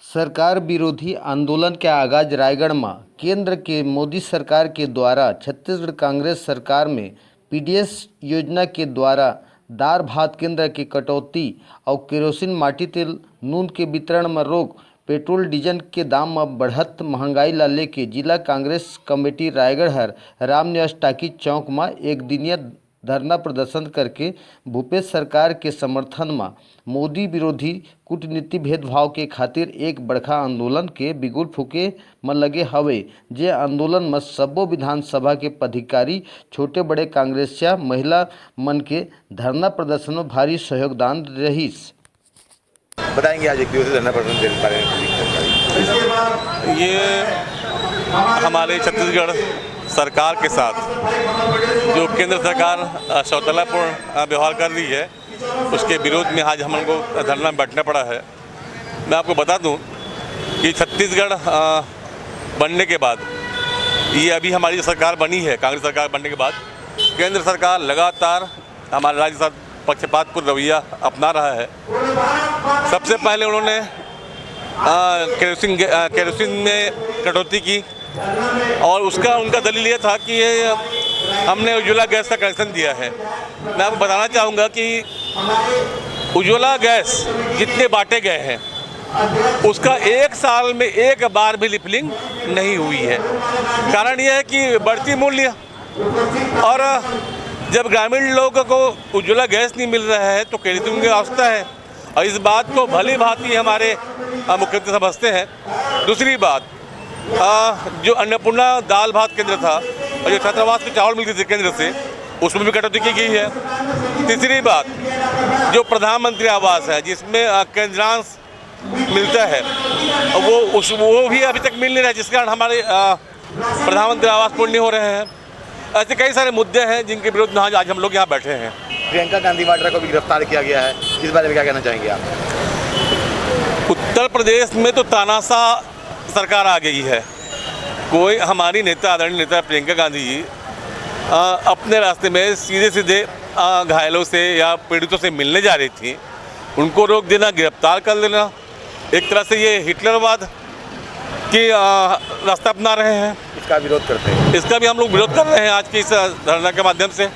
सरकार विरोधी आंदोलन के आगाज रायगढ़ में केंद्र के मोदी सरकार के द्वारा छत्तीसगढ़ कांग्रेस सरकार में पीडीएस योजना के द्वारा दार भात केंद्र की कटौती और केरोसिन माटी तेल नून के वितरण में रोक पेट्रोल डीजल के दाम में बढ़त महंगाई ला लेके जिला कांग्रेस कमेटी रायगढ़ हर रामनिवास टाकी चौक में एक दिनिया धरना प्रदर्शन करके भूपेश सरकार के समर्थन में मोदी विरोधी कूटनीति भेदभाव के खातिर एक बड़का आंदोलन के बिगुल फूके में लगे हवे। जे आंदोलन में सबो विधानसभा के पदाधिकारी छोटे बड़े कांग्रेसिया महिला मन के धरना प्रदर्शन में भारी सहयोगदान रहीस। बताएंगे आज एक दिवसीय धरना प्रदर्शन के बारे में। ये हमारे छत्तीसगढ़ सरकार के साथ जो केंद्र सरकार शौचालयपूर्ण व्यवहार कर रही है उसके विरोध में आज हमको धरना में बैठना पड़ा है। मैं आपको बता दूं कि छत्तीसगढ़ बनने के बाद ये अभी हमारी सरकार बनी है, कांग्रेस सरकार बनने के बाद केंद्र सरकार लगातार हमारे राज्य के साथ पक्षपातपूर्ण रवैया अपना रहा है। सबसे पहले उन्होंने केरोसिन में कटौती की और उसका उनका दलील ये था कि हमने उज्ज्वला गैस का कनेक्शन दिया है। मैं आपको बताना चाहूँगा कि उज्ज्वला गैस जितने बांटे गए हैं उसका एक साल में एक बार भी लिफलिंग नहीं हुई है। कारण यह है कि बढ़ती मूल्य और जब ग्रामीण लोगों को उज्ज्वला गैस नहीं मिल रहा है तो केरोसिन की आवश्यकता है और इस बात को भली भांति हमारे मुख्यमंत्री समझते हैं। दूसरी बात, जो अन्नपूर्णा दाल भात केंद्र था और जो छात्रावास के चावल मिलते थे केंद्र से उसमें भी कटौती की गई है। तीसरी बात, जो प्रधानमंत्री आवास है जिसमें केंद्रांश मिलता है वो भी अभी तक मिल नहीं रहा है, जिस कारण हमारे प्रधानमंत्री आवास पूर्ण नहीं हो रहे हैं। ऐसे कई सारे मुद्दे हैं जिनके विरोध में आज हम लोग यहाँ बैठे हैं। प्रियंका गांधी वाड्रा को भी गिरफ्तार किया गया है, इस बारे में क्या कहना चाहेंगे आप? उत्तर प्रदेश में तो तानाशाह सरकार आ गई है। कोई हमारी नेता आदरणीय नेता प्रियंका गांधी जी अपने रास्ते में सीधे सीधे घायलों से या पीड़ितों से मिलने जा रही थी, उनको रोक देना, गिरफ्तार कर लेना, एक तरह से ये हिटलरवाद की रास्ता अपना रहे हैं। इसका विरोध करते हैं, इसका भी हम लोग विरोध कर रहे हैं आज के इस धरना के माध्यम से।